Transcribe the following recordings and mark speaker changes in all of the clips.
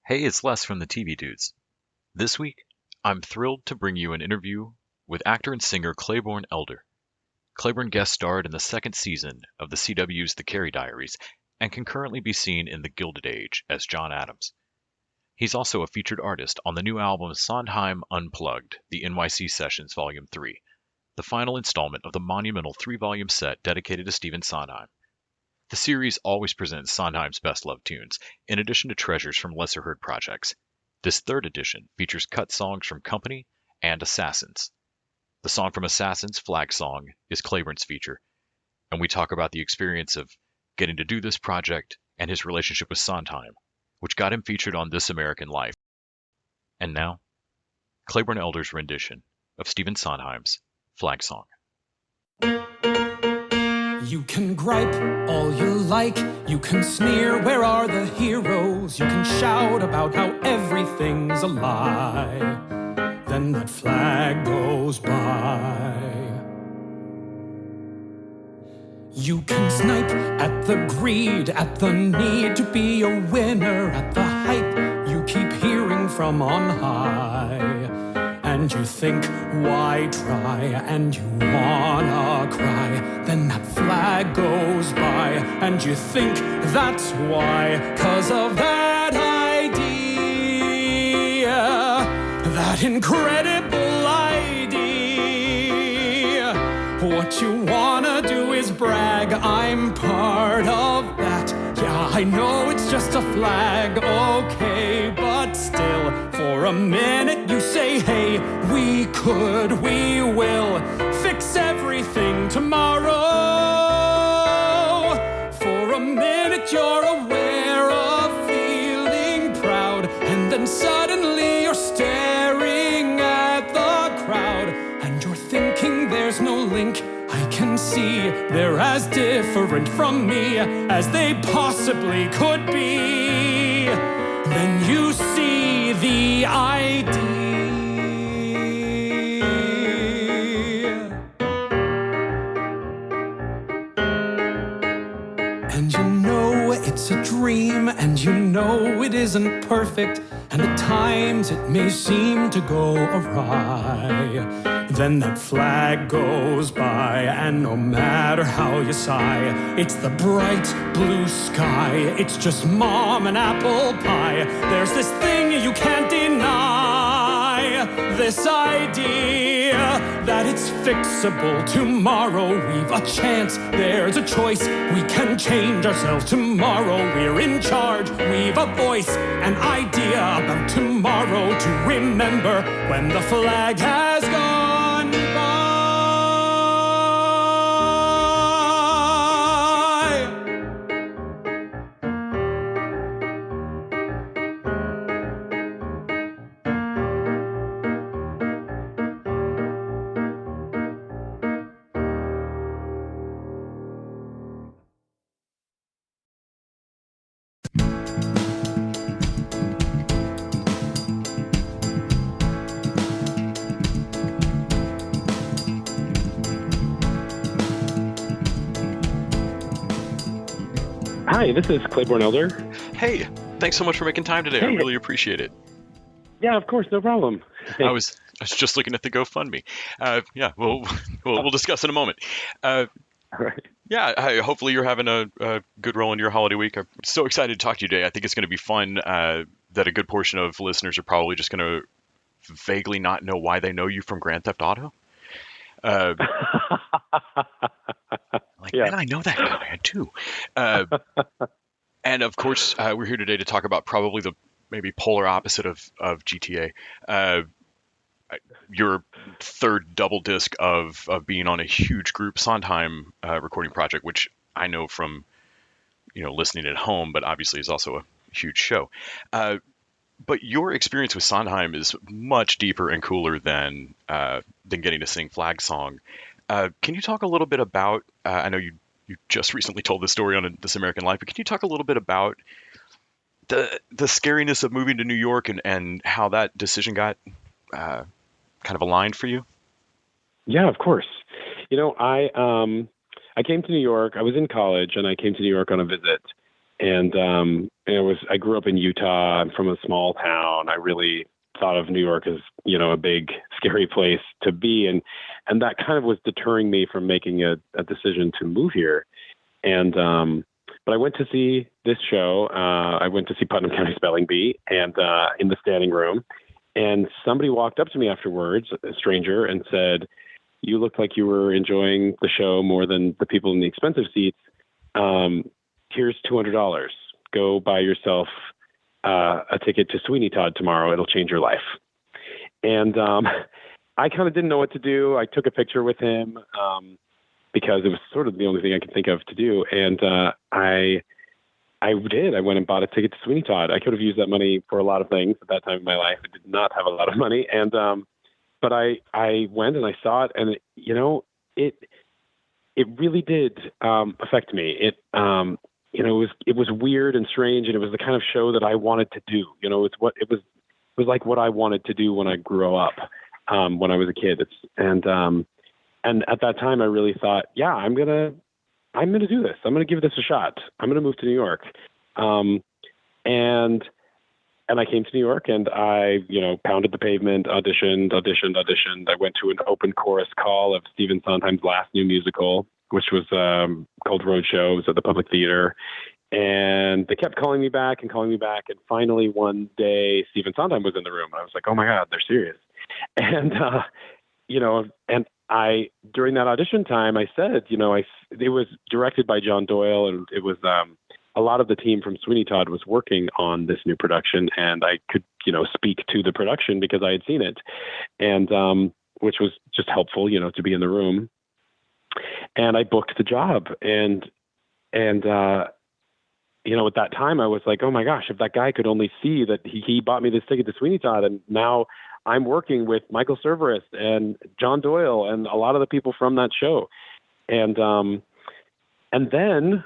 Speaker 1: Hey, it's Les from the TV Dudes. This week, I'm thrilled to bring you an interview with actor and singer Claybourne Elder. Claybourne guest starred in the second season of the CW's The Carrie Diaries and can currently be seen in The Gilded Age as John Adams. He's also a featured artist on the new album Sondheim Unplugged, the NYC Sessions Volume 3, the final installment of the monumental three-volume set dedicated to Stephen Sondheim. The series always presents Sondheim's best-loved tunes, in addition to treasures from lesser-heard projects. This third edition features cut songs from Company and Assassins. The song from Assassins, Flag Song, is Claybourne's feature, and we talk about the experience of getting to do this project and his relationship with Sondheim, which got him featured on This American Life. And now, Claybourne Elder's rendition of Stephen Sondheim's Flag Song.
Speaker 2: You can gripe all you like, you can sneer, where are the heroes? You can shout about how everything's a lie. Then that flag goes by. You can snipe at the greed, at the need to be a winner, at the hype you keep hearing from on high. And you think, why try? And you wanna cry. Then that flag goes by, and you think that's why. 'Cause of that idea, that incredible idea. What you wanna do is brag, I'm part of that. Yeah, I know it's just a flag, okay, but still, for a minute you say, hey, we could, we will fix everything tomorrow. For a minute you're aware of feeling proud, and then suddenly you're staring at the crowd, and you're thinking there's no link. I can see they're as different from me as they possibly could be. Then you see the idea. And you know it's a dream, and you know it isn't perfect, and at times it may seem to go awry. Then that flag goes by, and no matter how you sigh, it's the bright blue sky, it's just mom and apple pie. There's this thing you can't deny, this idea that it's fixable tomorrow. We've a chance, there's a choice, we can change ourselves tomorrow. We're in charge, we've a voice, an idea about tomorrow to remember when the flag has gone by.
Speaker 3: Hi, this is Claybourne Elder.
Speaker 1: Hey, thanks so much for making time today. I really appreciate it.
Speaker 3: Yeah, of course, no problem.
Speaker 1: I was just looking at the GoFundMe. Yeah, we'll discuss in a moment.
Speaker 3: All right.
Speaker 1: Yeah, hopefully you're having a good roll into your holiday week. I'm so excited to talk to you today. I think it's going to be fun. That a good portion of listeners are probably just going to vaguely not know why they know you from Grand Theft Auto. Man, I know that guy. I do. And of course, we're here today to talk about probably the maybe polar opposite of GTA. Your third double disc of being on a huge group Sondheim recording project, which I know from listening at home, but obviously is also a huge show. But your experience with Sondheim is much deeper and cooler than getting to sing Flag Song. Can you talk a little bit about? I know you just recently told this story on This American Life, but can you talk a little bit about the scariness of moving to New York and how that decision got kind of aligned for you?
Speaker 3: Yeah, of course. I came to New York. I was in college, and I came to New York on a visit. And I grew up in Utah. I'm from a small town. I really thought of New York as, a big, scary place to be. And that kind of was deterring me from making a decision to move here. And, but I went to see this show. I went to see Putnam County Spelling Bee and, in the standing room, and somebody walked up to me afterwards, a stranger, and said, "You look like you were enjoying the show more than the people in the expensive seats. Here's $200. Go buy yourself a ticket to Sweeney Todd tomorrow. It'll change your life." And I kind of didn't know what to do. I took a picture with him because it was sort of the only thing I could think of to do. And I did. I went and bought a ticket to Sweeney Todd. I could have used that money for a lot of things at that time in my life. I did not have a lot of money. And but I went and I saw it, and it really did affect me. It was weird and strange, and it was the kind of show that I wanted to do. It was like what I wanted to do when I grew up, when I was a kid. And at that time I really thought, yeah, I'm gonna do this. I'm gonna give this a shot. I'm gonna move to New York. And I came to New York, and I, pounded the pavement, auditioned. I went to an open chorus call of Stephen Sondheim's last new musical, which was called Roadshow. It was at the Public Theater. And they kept calling me back. And finally one day, Stephen Sondheim was in the room. And I was like, oh my God, they're serious. And, and I, during that audition time, I said, it was directed by John Doyle, and it was, a lot of the team from Sweeney Todd was working on this new production, and I could, speak to the production because I had seen it, and which was just helpful, to be in the room. And I booked the job, and at that time I was like, oh my gosh, if that guy could only see that he bought me this ticket to Sweeney Todd, and now I'm working with Michael Cerverus and John Doyle and a lot of the people from that show, and then.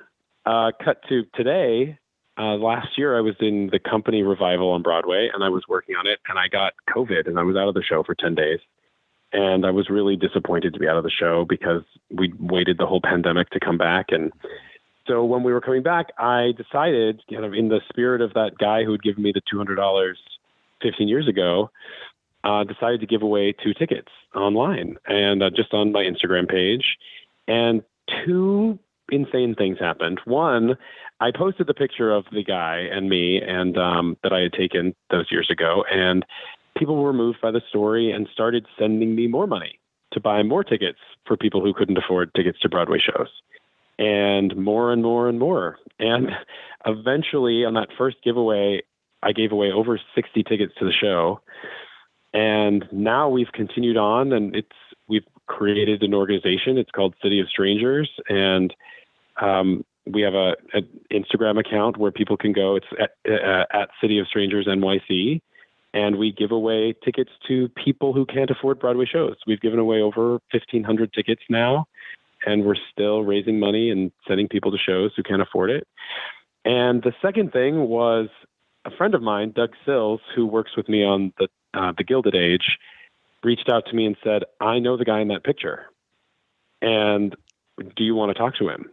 Speaker 3: Cut to today. Last year, I was in the Company revival on Broadway, and I was working on it, and I got COVID, and I was out of the show for 10 days. And I was really disappointed to be out of the show because we waited the whole pandemic to come back. And so when we were coming back, I decided, in the spirit of that guy who had given me the $200 15 years ago, decided to give away 2 tickets online and just on my Instagram page. And 2 insane things happened. One, I posted the picture of the guy and me, and that I had taken those years ago, and people were moved by the story and started sending me more money to buy more tickets for people who couldn't afford tickets to Broadway shows, and more and more and more. And eventually, on that first giveaway, I gave away over 60 tickets to the show. And now we've continued on, and we've created an organization. It's called City of Strangers, and we have an Instagram account where people can go. It's at City of Strangers NYC, and we give away tickets to people who can't afford Broadway shows. We've given away over 1,500 tickets now, and we're still raising money and sending people to shows who can't afford it. And the second thing was a friend of mine, Doug Sills, who works with me on the Gilded Age, reached out to me and said, "I know the guy in that picture, and do you want to talk to him?"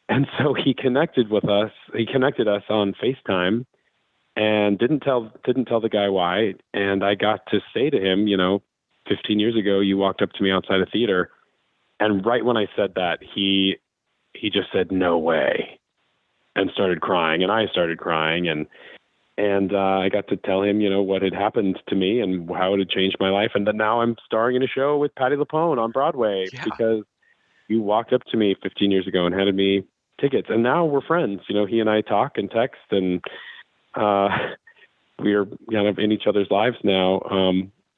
Speaker 3: And so he connected with us. He connected us on FaceTime, and didn't tell the guy why. And I got to say to him, 15 years ago, you walked up to me outside a theater, and right when I said that, he just said, "No way," and started crying, and I started crying, and I got to tell him, what had happened to me and how it had changed my life. And then now I'm starring in a show with Patti LuPone on Broadway because you walked up to me 15 years ago and handed me tickets. And now we're friends. He and I talk and text, and we are kind of in each other's lives now,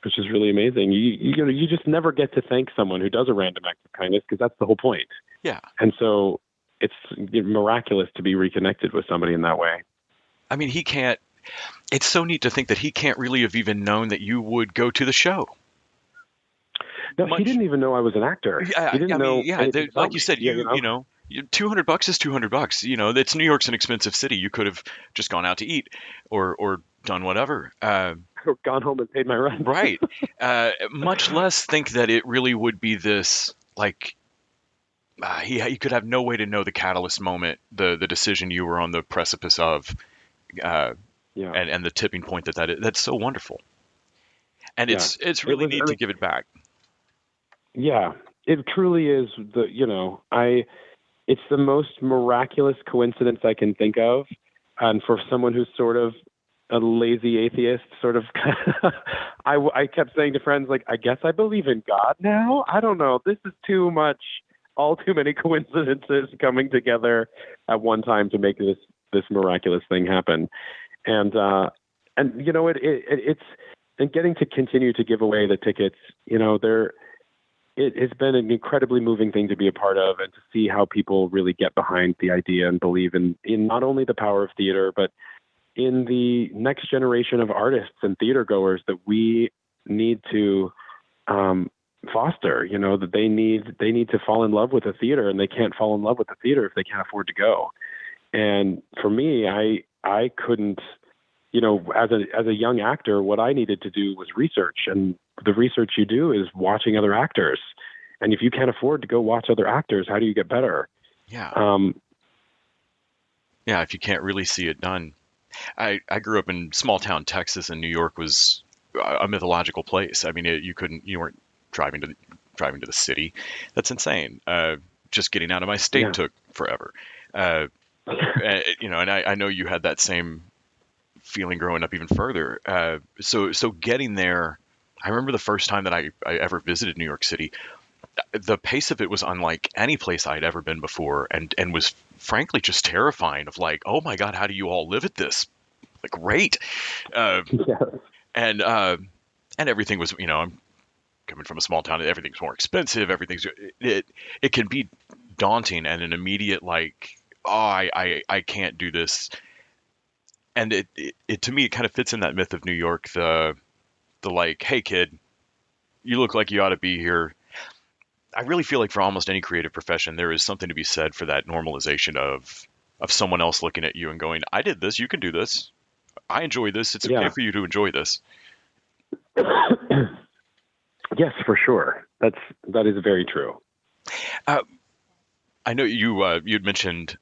Speaker 3: which is really amazing. You just never get to thank someone who does a random act of kindness, because that's the whole point.
Speaker 1: Yeah.
Speaker 3: And so it's miraculous to be reconnected with somebody in that way.
Speaker 1: I mean, it's so neat to think that he can't really have even known that you would go to the show.
Speaker 3: No, he didn't even know I was an actor.
Speaker 1: Yeah,
Speaker 3: he didn't know.
Speaker 1: Like you said, $200 is $200. It's New York's an expensive city. You could have just gone out to eat or done whatever.
Speaker 3: Or gone home and paid my rent.
Speaker 1: Right. Much less think that it really would be this, like, he could have no way to know the catalyst moment, the decision you were on the precipice of, uh,
Speaker 3: Yeah.
Speaker 1: and the tipping point that's so wonderful. And
Speaker 3: Yeah.
Speaker 1: it's really neat to give it back.
Speaker 3: Yeah, it truly is it's the most miraculous coincidence I can think of. And for someone who's sort of a lazy atheist, sort of, I kept saying to friends, like, I guess I believe in God now. I don't know. This is too much, all too many coincidences coming together at one time to make this miraculous thing happen. And it's, and getting to continue to give away the tickets, it has been an incredibly moving thing to be a part of, and to see how people really get behind the idea and believe in not only the power of theater, but in the next generation of artists and theater goers that we need to foster. That they need to fall in love with the theater, and they can't fall in love with the theater if they can't afford to go. And for me, I couldn't. As a young actor, what I needed to do was research, and the research you do is watching other actors. And if you can't afford to go watch other actors, how do you get better?
Speaker 1: Yeah. If you can't really see it done. I grew up in small town Texas, and New York was a mythological place. I mean, you weren't driving to the city. That's insane. Just getting out of my state took forever. And I know you had that same feeling growing up even further. So getting there, I remember the first time that I ever visited New York City. The pace of it was unlike any place I'd ever been before, and was frankly just terrifying. Of like, oh my God, how do you all live at this like rate? And everything was, I'm coming from a small town, everything's more expensive. It can be daunting, and an immediate like, oh, I can't do this. And it to me, it kind of fits in that myth of New York, the like, hey kid, you look like you ought to be here. I really feel like for almost any creative profession, there is something to be said for that normalization of someone else looking at you and going, I did this, you can do this. I enjoy this. It's okay for you to enjoy this.
Speaker 3: Yes, for sure. That is very true.
Speaker 1: I know you'd mentioned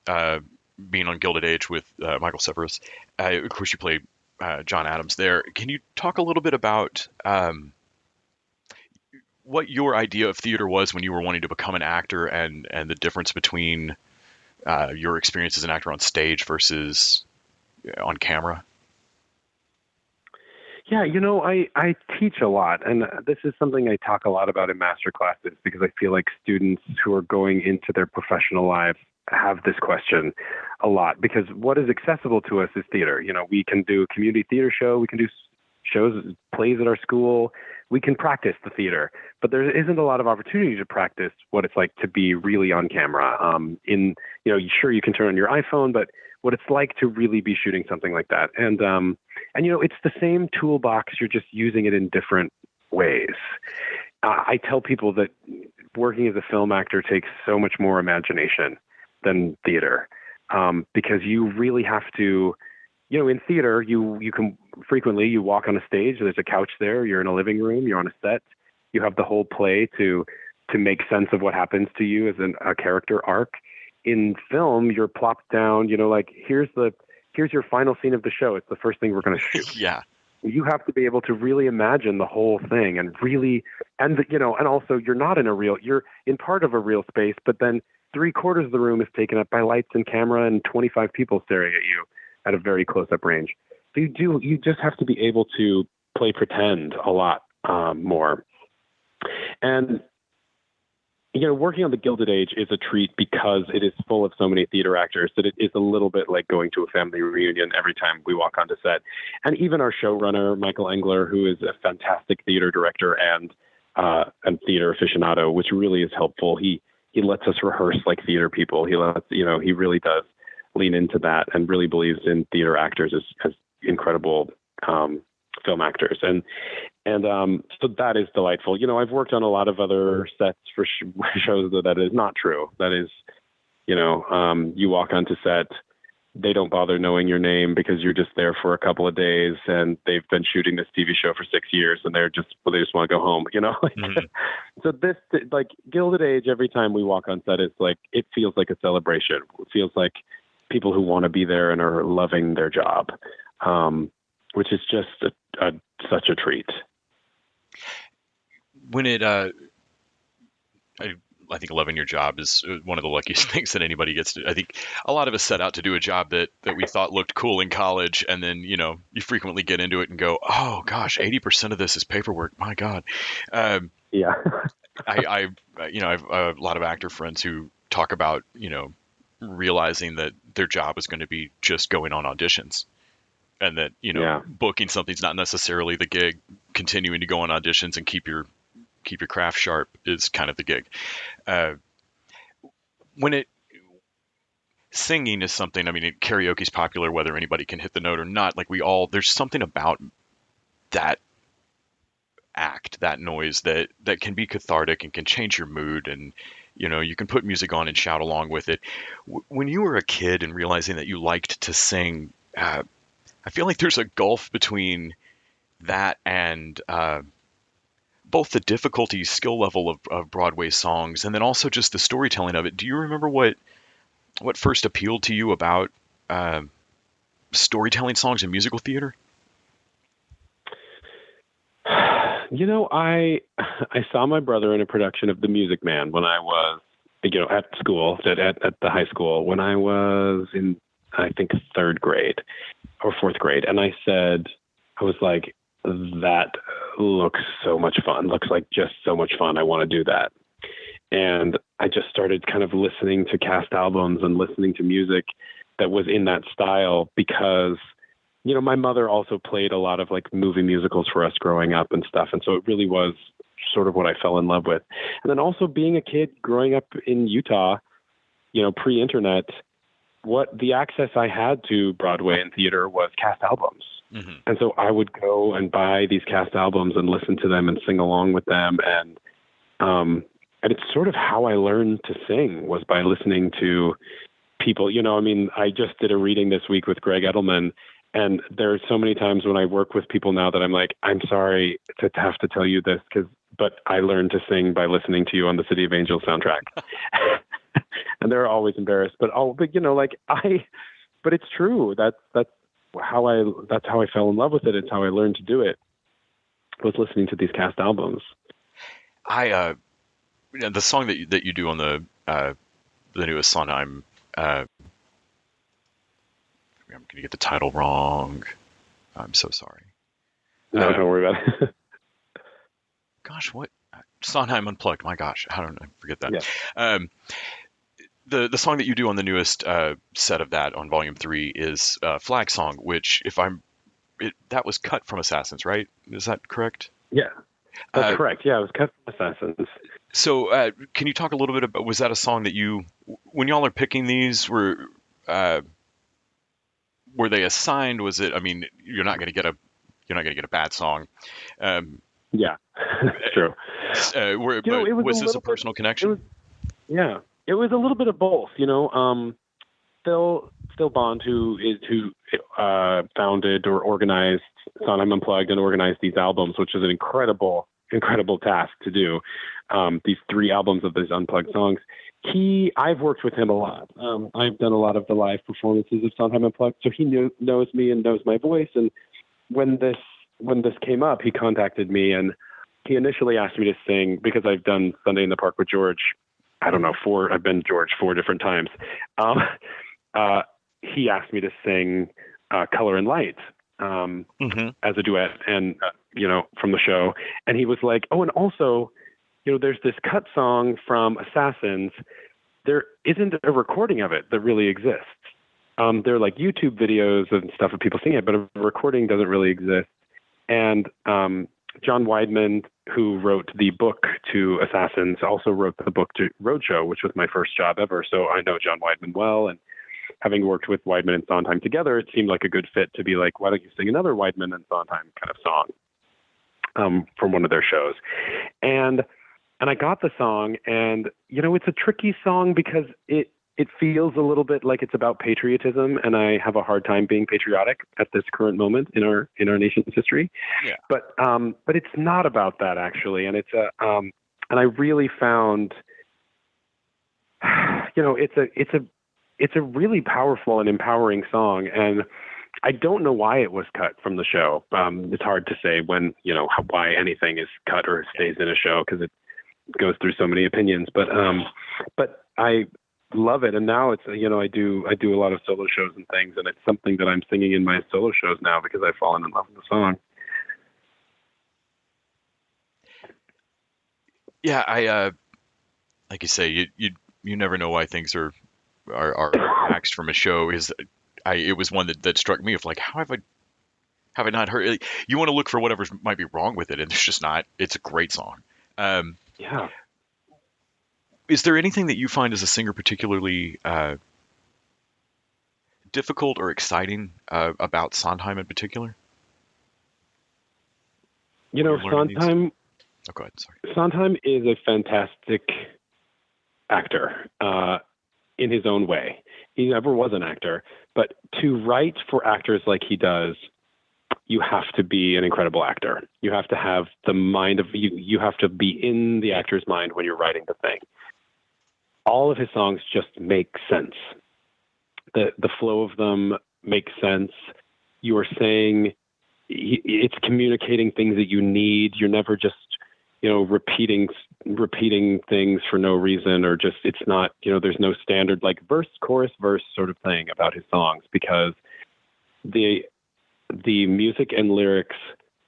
Speaker 1: being on Gilded Age with Michael Severus. Of course, you played John Adams there. Can you talk a little bit about what your idea of theater was when you were wanting to become an actor, and the difference between your experience as an actor on stage versus on camera?
Speaker 3: Yeah, I teach a lot, and this is something I talk a lot about in master classes, because I feel like students who are going into their professional lives have this question a lot, because what is accessible to us is theater. We can do a community theater show, we can do shows, plays at our school, we can practice the theater, but there isn't a lot of opportunity to practice what it's like to be really on camera. Sure, you can turn on your iPhone, but what it's like to really be shooting something like that. And it's the same toolbox, you're just using it in different ways. I tell people that working as a film actor takes so much more imagination than theater, because you really have to, in theater, you can frequently, you walk on a stage, there's a couch there, you're in a living room, you're on a set, you have the whole play to make sense of what happens to you as a character arc. In film, you're plopped down, like, here's your final scene of the show. It's the first thing we're going to shoot.
Speaker 1: Yeah.
Speaker 3: You have to be able to really imagine the whole thing, and really, and also you're in part of a real space, but then 3/4 of the room is taken up by lights and camera and 25 people staring at you at a very close-up range. So you just have to be able to play pretend a lot more. And working on the Gilded Age is a treat because it is full of so many theater actors that it is a little bit like going to a family reunion every time we walk onto set. And even our showrunner, Michael Engler, who is a fantastic theater director and theater aficionado, which really is helpful. He lets us rehearse like theater people. He really does lean into that and really believes in theater actors as incredible film actors. And so that is delightful. I've worked on a lot of other sets for shows that is not true. That is, you walk onto set they don't bother knowing your name because you're just there for a couple of days and they've been shooting this TV show for 6 years and they just want to go home,
Speaker 1: Mm-hmm.
Speaker 3: So this, like Gilded Age, every time we walk on set, it's like, it feels like a celebration. It feels like people who want to be there and are loving their job, which is just such a treat.
Speaker 1: When I think loving your job is one of the luckiest things that anybody gets to. I think a lot of us set out to do a job that we thought looked cool in college, and then you frequently get into it and go, oh gosh, 80% of this is paperwork. My God.
Speaker 3: Yeah.
Speaker 1: I've a lot of actor friends who talk about realizing that their job is going to be just going on auditions, and that booking something's not necessarily the gig. Continuing to go on auditions and keep your craft sharp is kind of the gig. Singing is something, karaoke's popular whether anybody can hit the note or not. Like there's something about that act, that noise that can be cathartic and can change your mood, and you can put music on and shout along with it. When you were a kid and realizing that you liked to sing, I feel like there's a gulf between that and both the difficulty, skill level of Broadway songs, and then also just the storytelling of it. Do you remember what first appealed to you about storytelling songs in musical theater?
Speaker 3: I saw my brother in a production of The Music Man when I was, at school, at the high school, when I was in, I think, 3rd grade or 4th grade. And I was like, that looks so much fun. Looks like just so much fun. I want to do that. And I just started kind of listening to cast albums and listening to music that was in that style because, my mother also played a lot of like movie musicals for us growing up and stuff. And so it really was sort of what I fell in love with. And then also being a kid growing up in Utah, pre-internet, what the access I had to Broadway and theater was cast albums. Mm-hmm. And so I would go and buy these cast albums and listen to them and sing along with them. And it's sort of how I learned to sing, was by listening to people. I just did a reading this week with Greg Edelman, and there are so many times when I work with people now that I'm like, I'm sorry to have to tell you this, but I learned to sing by listening to you on the City of Angels soundtrack. And they're always embarrassed, but it's true. That's how I fell in love with it. It's how I learned to do it, was listening to these cast albums.
Speaker 1: The song that you do on the newest Sondheim, I'm going to get the title wrong. I'm so sorry.
Speaker 3: No, don't worry about it.
Speaker 1: Gosh, what? Sondheim Unplugged. My gosh, how did I forget that?
Speaker 3: Yeah.
Speaker 1: The song that you do on the newest set of that on Volume 3 is Flag Song, which that was cut from Assassins, right? Is that correct?
Speaker 3: Yeah, that's correct. Yeah, it was cut from Assassins.
Speaker 1: So can you talk a little bit about, was that a song that when y'all are picking these, were they assigned? Was it, you're not going to get a bad song.
Speaker 3: Yeah, that's true.
Speaker 1: Was this a personal connection?
Speaker 3: It was a little bit of both, Phil Bond, who founded or organized Sondheim Unplugged and organized these albums, which is an incredible task to do. These 3 albums of these unplugged songs. I've worked with him a lot. I've done a lot of the live performances of Sondheim Unplugged, so he knows me and knows my voice. And when this came up, he contacted me, and he initially asked me to sing, because I've done Sunday in the Park with George. I don't know, I've been George 4 different times. He asked me to sing Color and Light as a duet, and from the show. And he was like, oh, and also, there's this cut song from Assassins. There isn't a recording of it that really exists. There are like YouTube videos and stuff of people singing it, but a recording doesn't really exist. And John Weidman, who wrote the book to Assassins, also wrote the book to Roadshow, which was my first job ever. So I know John Weidman well. And having worked with Weidman and Sondheim together, it seemed like a good fit to be like, why don't you sing another Weidman and Sondheim kind of song from one of their shows? And I got the song, and, it's a tricky song because it feels a little bit like it's about patriotism, and I have a hard time being patriotic at this current moment in our nation's history.
Speaker 1: Yeah.
Speaker 3: But it's not about that actually, and and I really found, it's a really powerful and empowering song, and I don't know why it was cut from the show. It's hard to say why anything is cut or stays in a show because it goes through so many opinions. But I love it, and now it's I do a lot of solo shows and things, and it's something that I'm singing in my solo shows now because I've fallen in love with the song.
Speaker 1: Yeah, I like you say, you never know why things are axed from a show. It was one that struck me of like, how have I not heard it? You want to look for whatever might be wrong with it, and there's just not. It's a great song.
Speaker 3: Yeah.
Speaker 1: Is there anything that you find as a singer particularly difficult or exciting about Sondheim in particular?
Speaker 3: Sondheim.
Speaker 1: Oh, go ahead. Sorry.
Speaker 3: Sondheim is a fantastic actor in his own way. He never was an actor, but to write for actors like he does, you have to be an incredible actor. You have to have the mind of you have to be in the actor's mind when you're writing the thing. All of his songs just make sense. The flow of them makes sense. You are saying it's communicating things that you need. You're never just repeating things for no reason, or just it's not there's no standard like verse chorus verse sort of thing about his songs, because the music and lyrics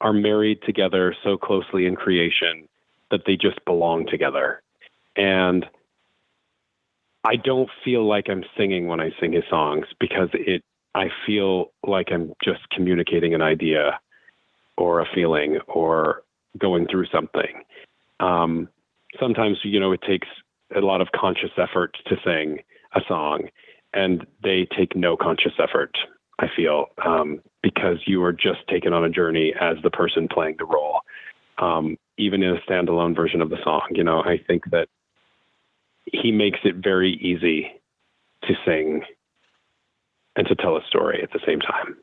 Speaker 3: are married together so closely in creation that they just belong together. And I don't feel like I'm singing when I sing his songs, because I feel like I'm just communicating an idea or a feeling or going through something. Sometimes, it takes a lot of conscious effort to sing a song, and they take no conscious effort, I feel, because you are just taken on a journey as the person playing the role. Even in a standalone version of the song, I think that he makes it very easy to sing and to tell a story at the same time.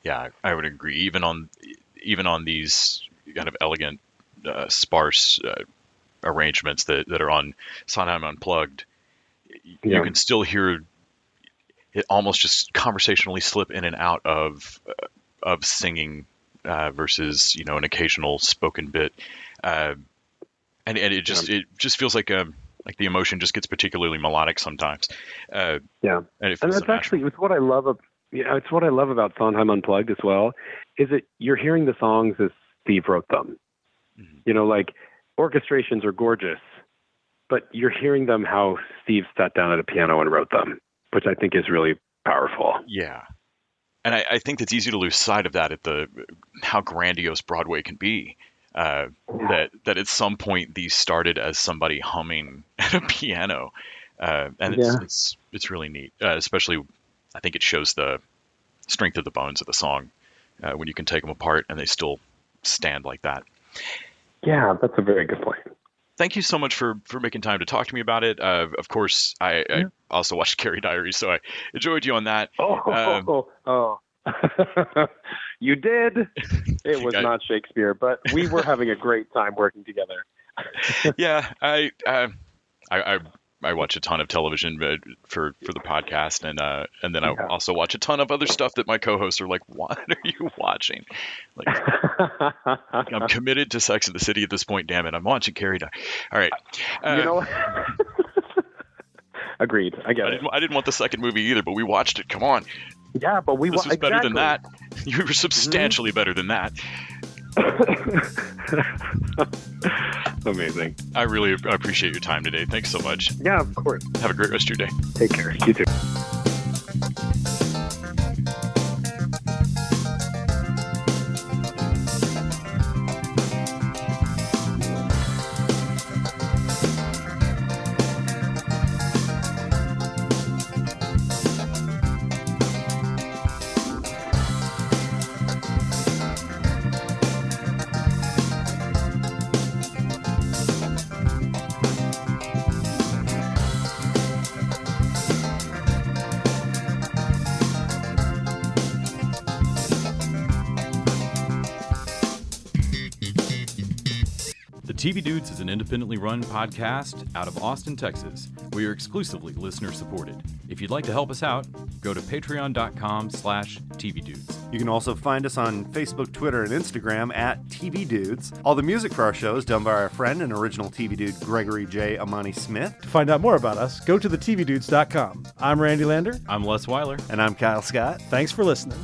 Speaker 1: Yeah, I would agree. Even on these kind of elegant, sparse arrangements that are on Sondheim Unplugged, you can still hear it almost just conversationally slip in and out of singing versus an occasional spoken bit, and it just feels like the emotion just gets particularly melodic sometimes. And that's actually it's what I love. It's what I love about Sondheim Unplugged as well, is that you're hearing the songs as Steve wrote them. Mm-hmm. Like orchestrations are gorgeous, but you're hearing them how Steve sat down at a piano and wrote them, which I think is really powerful. Yeah. And I think it's easy to lose sight of that at how grandiose Broadway can be. That at some point these started as somebody humming at a piano, and it's really neat. Especially, I think it shows the strength of the bones of the song when you can take them apart and they still stand like that.
Speaker 3: Yeah, that's a very good point.
Speaker 1: Thank you so much for making time to talk to me about it. Of course, I also watched Carrie Diaries, so I enjoyed you on that.
Speaker 3: Oh. You did. It was not Shakespeare, but we were having a great time working together.
Speaker 1: Yeah, I watch a ton of television for the podcast, and then I also watch a ton of other stuff that my co-hosts are like, "What are you watching?" Like, I'm committed to Sex and the City at this point. Damn it, I'm watching Carrie Diaries. All right.
Speaker 3: Agreed. I get it.
Speaker 1: I didn't want the second movie either, but we watched it. Come on.
Speaker 3: Yeah, but
Speaker 1: this was better than that. You were substantially better than that.
Speaker 3: Amazing.
Speaker 1: I really appreciate your time today. Thanks so much.
Speaker 3: Yeah, of course.
Speaker 1: Have a great rest of your day.
Speaker 3: Take care. You too.
Speaker 4: TV Dudes is an independently run podcast out of Austin, Texas. We are exclusively listener-supported. If you'd like to help us out, go to patreon.com/tvdudes.
Speaker 5: You can also find us on Facebook, Twitter, and Instagram at TV Dudes. All the music for our show is done by our friend and original TV Dude, Gregory J. Amani Smith.
Speaker 6: To find out more about us, go to thetvdudes.com. I'm Randy Lander.
Speaker 4: I'm Les Weiler.
Speaker 5: And I'm Kyle Scott.
Speaker 6: Thanks for listening.